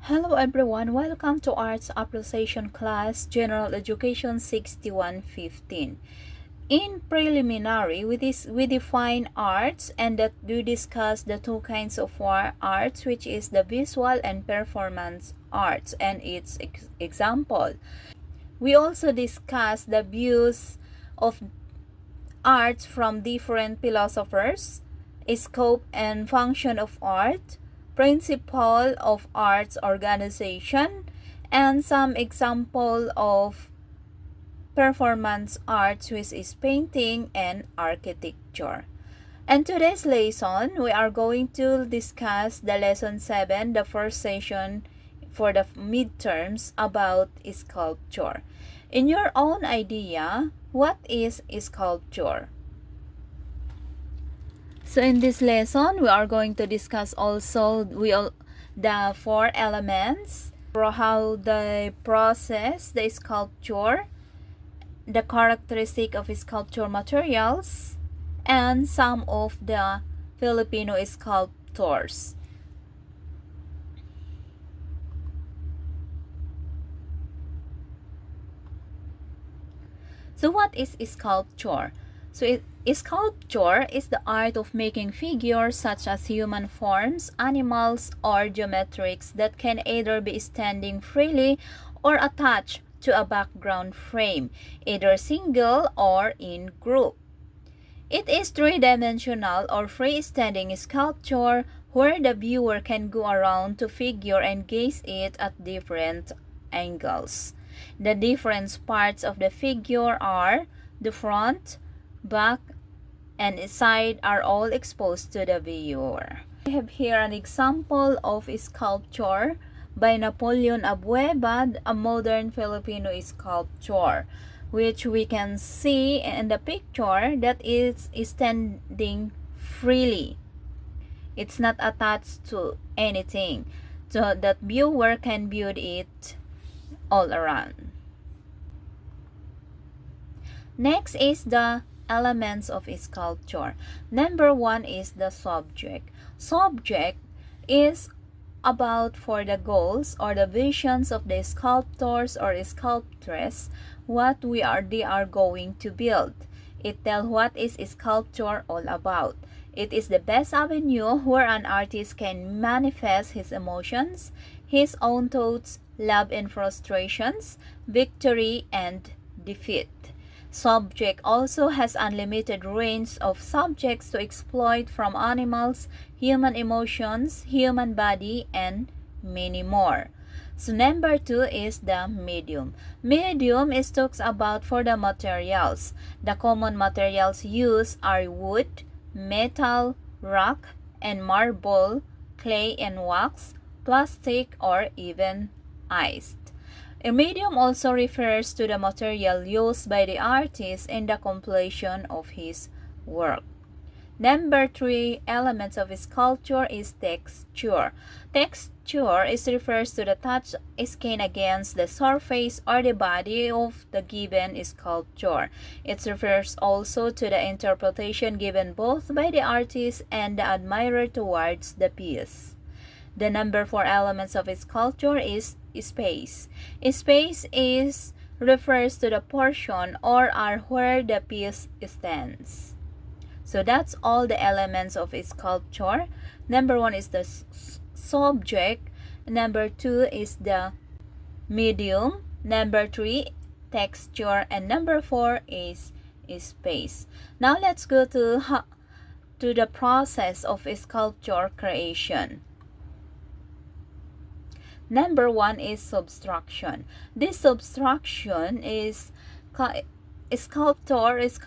Hello everyone, welcome to Arts Appreciation Class General Education 6115. In preliminary, we define arts and that we discuss the two kinds of arts, which is the visual and performance arts and its example. We also discuss the views of arts from different philosophers, scope and function of art, principle of arts organization, and some example of performance arts, which is painting and architecture. And today's lesson, we are going to discuss the lesson 7, the first session for the midterms about sculpture. In your own idea, what is sculpture? So in this lesson, we are going to discuss also the four elements, how they process the sculpture, the characteristic of sculpture materials, and some of the Filipino sculptors. So what is sculpture? Sculpture is the art of making figures such as human forms, animals, or geometrics that can either be standing freely or attached to a background frame, either single or in group. It is three-dimensional or freestanding sculpture where the viewer can go around to figure and gaze it at different angles. The different parts of the figure are the front, back, and side are all exposed to the viewer. We have here an example of a sculpture by Napoleon Abueva, a modern Filipino sculpture, which we can see in the picture that is standing freely. It's not attached to anything, so that viewer can view it all around. Next is the elements of sculpture. Number 1 is the subject. Subject is about for the goals or the visions of the sculptors or sculptress what they are going to build. It tells what is sculpture all about. It is the best avenue where an artist can manifest his emotions, his own thoughts, love and frustrations, victory and defeat. Subject also has unlimited range of subjects to exploit from animals, human emotions, human body, and many more. So number 2 is the medium. Medium is talks about for the materials. The common materials used are wood, metal, rock, and marble, clay and wax, plastic, or even ice. A medium also refers to the material used by the artist in the completion of his work. Number 3 elements of sculpture is texture. Texture refers to the touch skin against the surface or the body of the given sculpture. It refers also to the interpretation given both by the artist and the admirer towards the piece. The number 4 elements of sculpture is space. Space refers to the portion or are where the piece stands. So that's all the elements of sculpture. Number 1 is the subject. Number 2 is the medium. Number 3, texture. And number 4 is space. Now let's go to the process of sculpture creation. Number 1 is subtraction. This subtraction is sculptors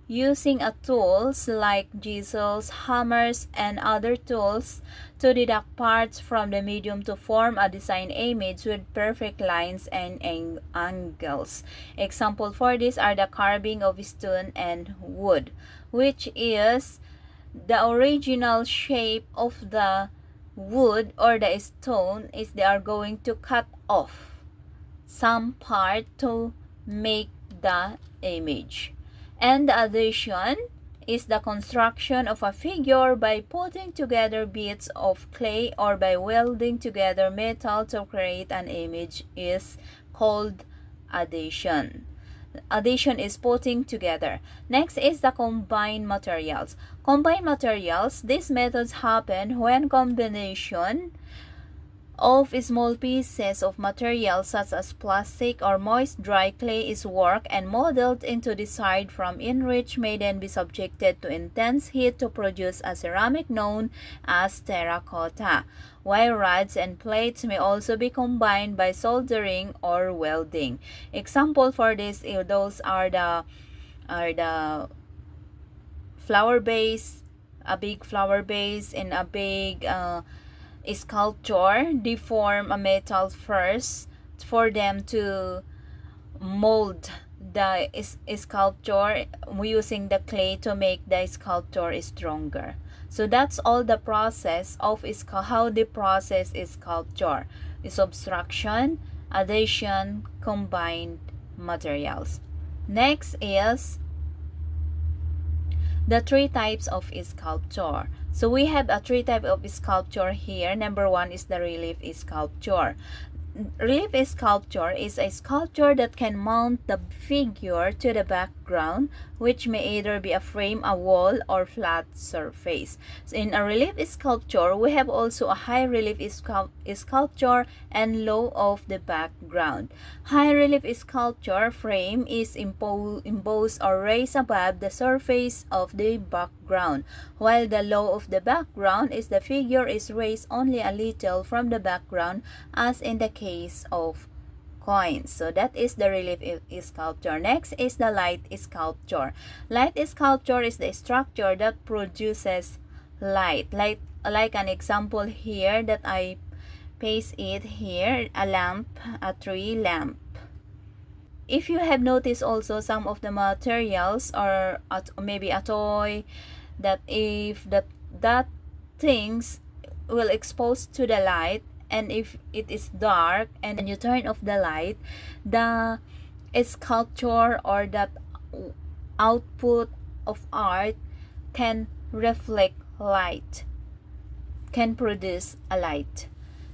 using tools like chisels, hammers, and other tools to deduct parts from the medium to form a design image with perfect lines and angles. Example for this are the carving of stone and wood, which is the original shape of the wood or the stone is they are going to cut off some part to make the image. And the addition is the construction of a figure by putting together bits of clay or by welding together metal to create an image is called addition. Addition is putting together. Next is the combined materials. Combined materials, these methods happen when combination of small pieces of material such as plastic or moist dry clay is worked and molded into desired form, in which may then be subjected to intense heat to produce a ceramic known as terracotta. Wire rods and plates may also be combined by soldering or welding. Example for this, those are the flower base, a big flower base and a big sculpture. They form a metal first for them to mold the sculpture using the clay to make the sculpture stronger. So that's all the process of how the process is sculpture. Subtraction, addition, combined materials. Next is the three types of sculpture. So we have a three type of sculpture here. Number one is the relief sculpture. Relief sculpture is a sculpture that can mount the figure to the background, which may either be a frame, a wall, or flat surface. So in a relief sculpture, we have also a high relief sculpture and low of the background. High relief sculpture frame is embossed or raised above the surface of the background, while the low of the background is the figure is raised only a little from the background, as in the case of coins. So that is the relief sculpture. Next is the light sculpture. Light sculpture is the structure that produces light. Like an example here that I paste it here, a lamp, a tree lamp. If you have noticed also some of the materials or maybe a toy, that if that things will expose to the light, and if it is dark and you turn off the light, the sculpture or that output of art can reflect light, can produce a light.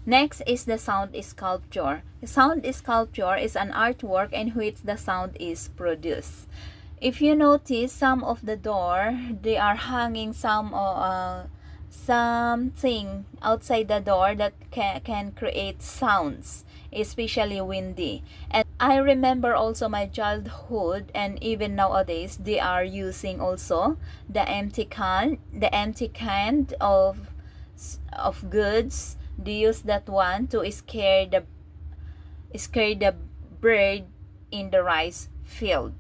Next is the sound sculpture. Sound sculpture is an artwork in which the sound is produced. If you notice, some of the door, they are hanging something outside the door that can create sounds, especially windy. And I remember also my childhood, and even nowadays they are using also the empty can of goods. They use that one to scare the bird in the rice field.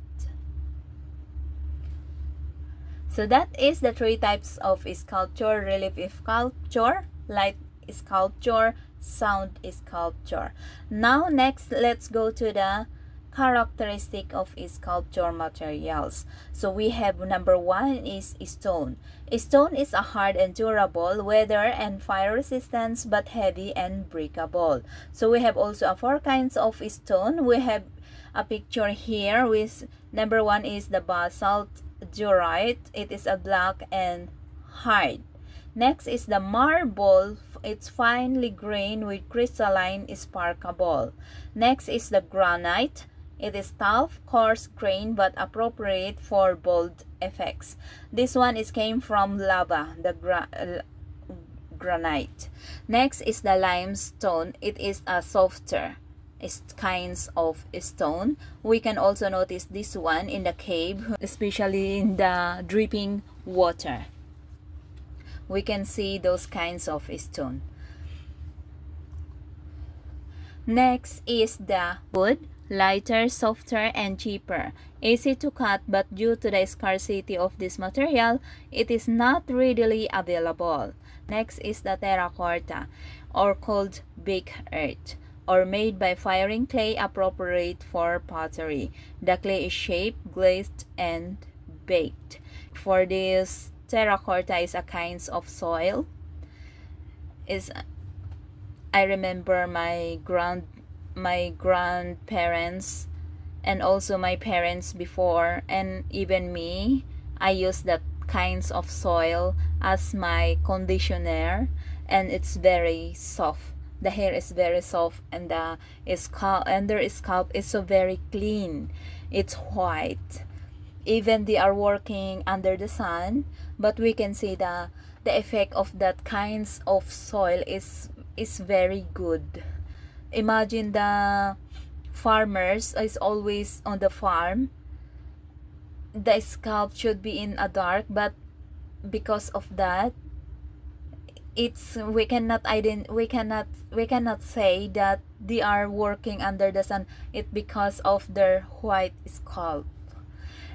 So that is the three types of sculpture: relief sculpture, light sculpture, sound sculpture. Now next, let's go to the characteristic of sculpture materials. So we have number one is stone. Stone is a hard and durable, weather and fire resistance, but heavy and breakable. So we have also four kinds of stone. We have a picture here with number one is the basalt diorite. It is a black and hard. Next is the marble. It's finely grained with crystalline sparkable. Next is the granite. It is tough, coarse grain, but appropriate for bold effects. This one came from lava, the granite. Next is the limestone. It is a softer kinds of stone. We can also notice this one in the cave, especially in the dripping water. We can see those kinds of stone. Next is the wood. Lighter, softer, and cheaper. Easy to cut, but due to the scarcity of this material, it is not readily available. Next is the terracotta, or called baked earth, or made by firing clay, appropriate for pottery. The clay is shaped, glazed, and baked. For this, terracotta is a kind of soil. I remember my grandparents and also my parents before, and even me, I use that kinds of soil as my conditioner, and it's very soft. The hair is very soft, and the scalp is so very clean. It's white. Even they are working under the sun, but we can see the effect of that kinds of soil is very good. Imagine the farmers is always on the farm. The scalp should be in a dark, but because of that, it's we cannot say that they are working under the sun. It because of their white scalp.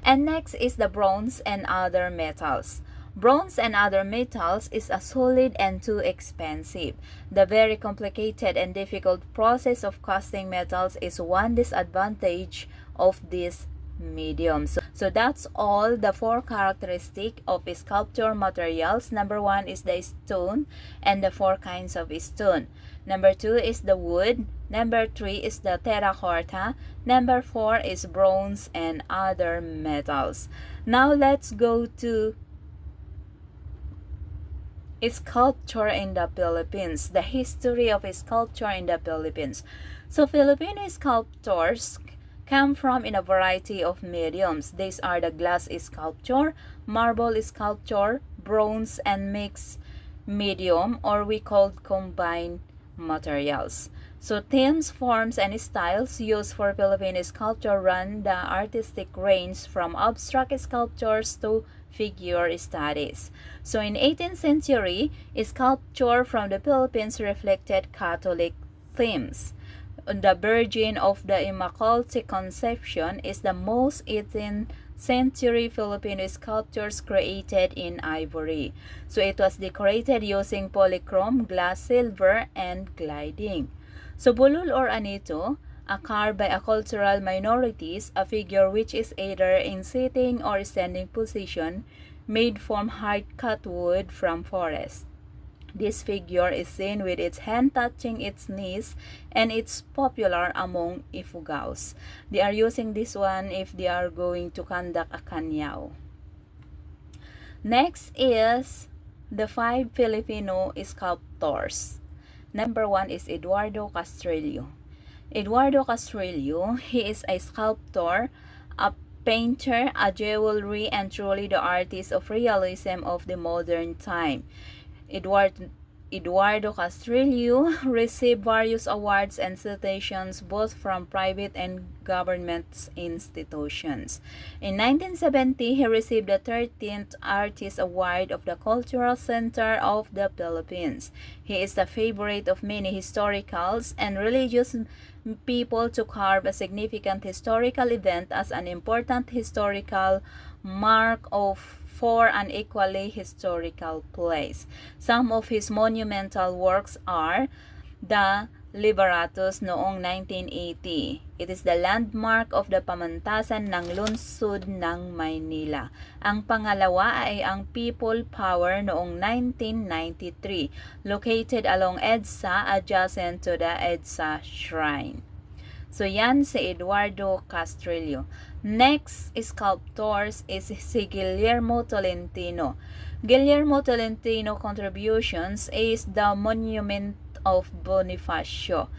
And next is the bronze and other metals. Bronze and other metals is a solid and too expensive. The very complicated and difficult process of casting metals is one disadvantage of this medium. So that's all the 4 characteristics of sculpture materials. Number 1 is the stone and the 4 kinds of stone. Number 2 is the wood. Number 3 is the terracotta. Number 4 is bronze and other metals. Now let's go to sculpture in the Philippines. The history of sculpture in the Philippines. So Filipino sculptors come from in a variety of mediums. These are the glass sculpture, marble sculpture, bronze, and mixed medium, or we called combined materials. So themes, forms, and styles used for Filipino sculpture run the artistic range from abstract sculptures to figure studies. So in 18th century, sculpture from the Philippines reflected Catholic themes. The Virgin of the Immaculate Conception is the most 18th century Filipino sculptures created in ivory. So it was decorated using polychrome, glass, silver, and gilding. So bulul or anito, a carved by a cultural minorities, a figure which is either in sitting or standing position, made from hard-cut wood from forest. This figure is seen with its hand touching its knees, and it's popular among Ifugaos. They are using this one if they are going to conduct a kanyao. Next is the 5 Filipino sculptors. Number 1 is Eduardo Castrillo. Eduardo Castrillo, he is a sculptor, a painter, a jewelry, and truly the artist of realism of the modern time. Eduardo Castrillo received various awards and citations both from private and government institutions. In 1970, he received the 13th Artist Award of the Cultural Center of the Philippines. He is the favorite of many historicals and religious people to carve a significant historical event as an important historical mark for an equally historical place. Some of his monumental works are the Liberatus noong 1980. It is the landmark of the pamantasan ng lungsod ng Maynila. Ang pangalawa ay ang People Power noong 1993, located along EDSA adjacent to the EDSA Shrine. So yan si Eduardo Castrillo. Next sculptors is si Guillermo Tolentino. Guillermo Tolentino contributions is the Monument of Bonifacio.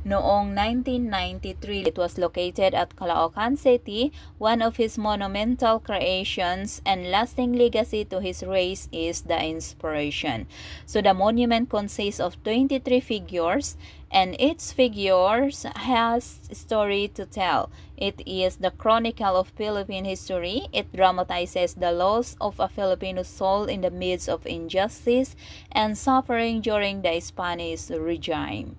Noong 1993, it was located at Caloocan City. One of his monumental creations and lasting legacy to his race is the inspiration. So the monument consists of 23 figures, and each figure has a story to tell. It is the chronicle of Philippine history. It dramatizes the loss of a Filipino soul in the midst of injustice and suffering during the Spanish regime.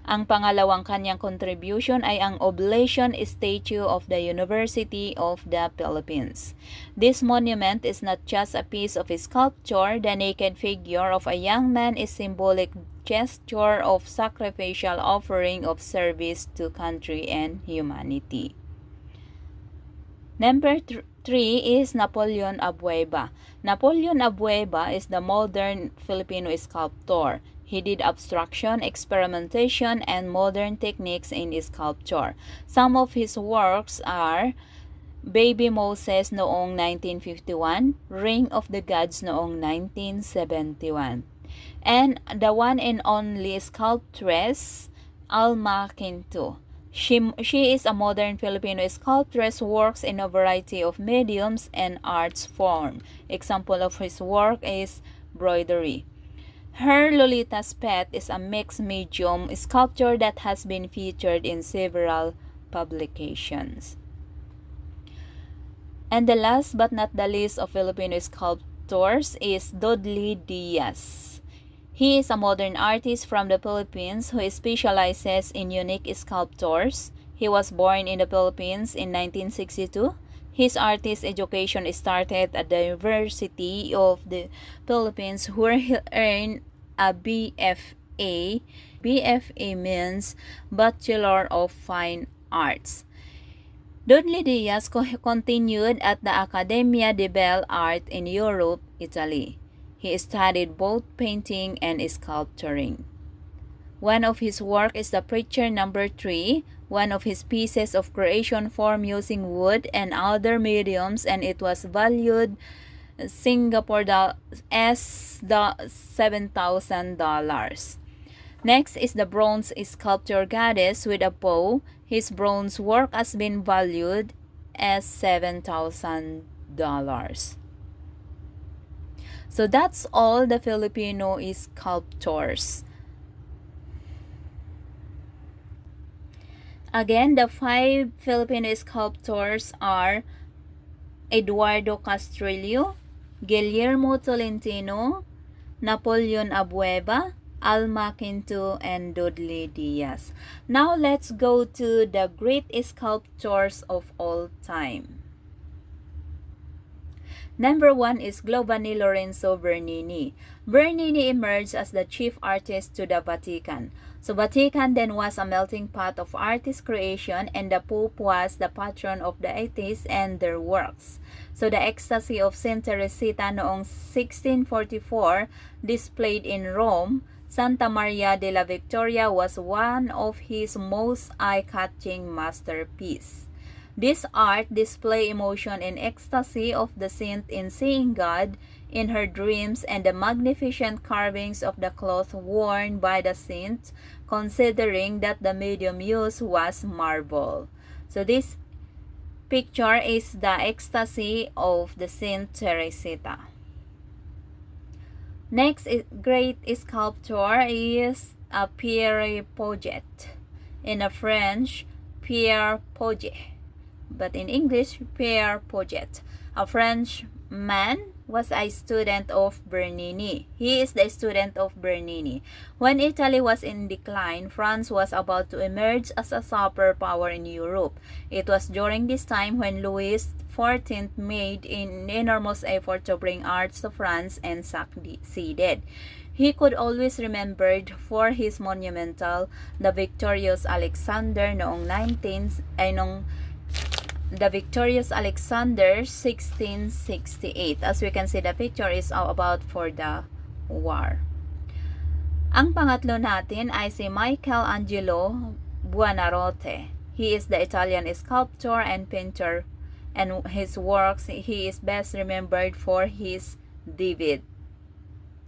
Ang pangalawang kanyang contribution ay ang Oblation Statue of the University of the Philippines. This monument is not just a piece of sculpture. The naked figure of a young man is symbolic gesture of sacrificial offering of service to country and humanity. Number 3 is Napoleon Abueva. Napoleon Abueva is the modern Filipino sculptor. He did abstraction, experimentation, and modern techniques in sculpture. Some of his works are Baby Moses noong 1951, Ring of the Gods noong 1971. And the one and only sculptress, Alma Quinto. She is a modern Filipino sculptress, works in a variety of mediums and arts form. Example of his work is embroidery. Her Lolita's Pet is a mixed medium sculpture that has been featured in several publications. And the last but not the least of Filipino sculptors is Dudley Diaz. He is a modern artist from the Philippines who specializes in unique sculptures. He was born in the Philippines in 1962. His artist education started at the University of the Philippines, where he earned a BFA. BFA means Bachelor of Fine Arts. Dudley Diaz continued at the Accademia di Belle Arte in Europe, Italy. He studied both painting and sculpturing. One of his work is the Preacher No. 3, one of his pieces of creation form using wood and other mediums, and it was valued Singapore as the $7,000. Next is the bronze sculpture Goddess with a bow. His bronze work has been valued as $7,000. So that's all the Filipino sculptors. Again, the 5 Filipino sculptors are Eduardo Castrillo, Guillermo Tolentino, Napoleon Abueva, Alma Quinto, and Dudley Diaz. Now let's go to the great sculptors of all time. Number 1 is Giovanni Lorenzo Bernini. Bernini emerged as the chief artist to the Vatican. So Vatican then was a melting pot of artist creation, and the Pope was the patron of the artists and their works. So the Ecstasy of Saint Teresita noong 1644 displayed in Rome. Santa Maria de la Victoria was one of his most eye-catching masterpieces. This art displays emotion and ecstasy of the saint in seeing God in her dreams, and the magnificent carvings of the cloth worn by the saint, considering that the medium used was marble. So this picture is the Ecstasy of the Saint Teresita. Next great sculptor is Pierre Puget. In a French, Pierre Puget, but in English, Pierre Puget. A Frenchman was a student of Bernini. He is the student of Bernini. When Italy was in decline, France was about to emerge as a superpower in Europe. It was during this time when Louis XIV made an enormous effort to bring arts to France and succeeded. He could always remembered for his monumental The Victorious Alexander The Victorious Alexander 1668. As we can see, the picture is about for the war. Ang pangatlo natin ay si Michelangelo Buonarroti. He is the Italian sculptor and painter, and his works, he is best remembered for his David,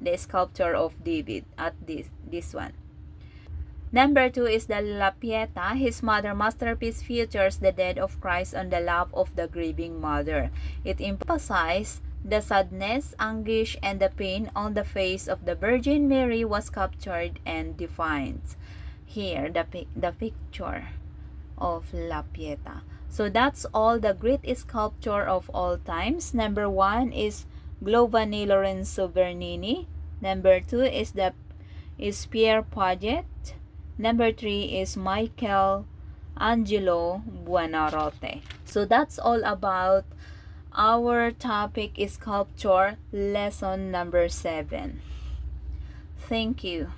the sculpture of David at this one. Number 2 is the La Pieta. His mother masterpiece features the death of Christ on the lap of the grieving mother. It emphasizes the sadness, anguish, and the pain on the face of the Virgin Mary was captured and defined. Here, the picture of La Pieta. So that's all the great sculpture of all times. Number 1 is Giovanni Lorenzo Bernini. Number 2 is Pierre Puget. Number 3 is Michelangelo Buonarroti. So that's all about our topic sculpture lesson number 7. Thank you.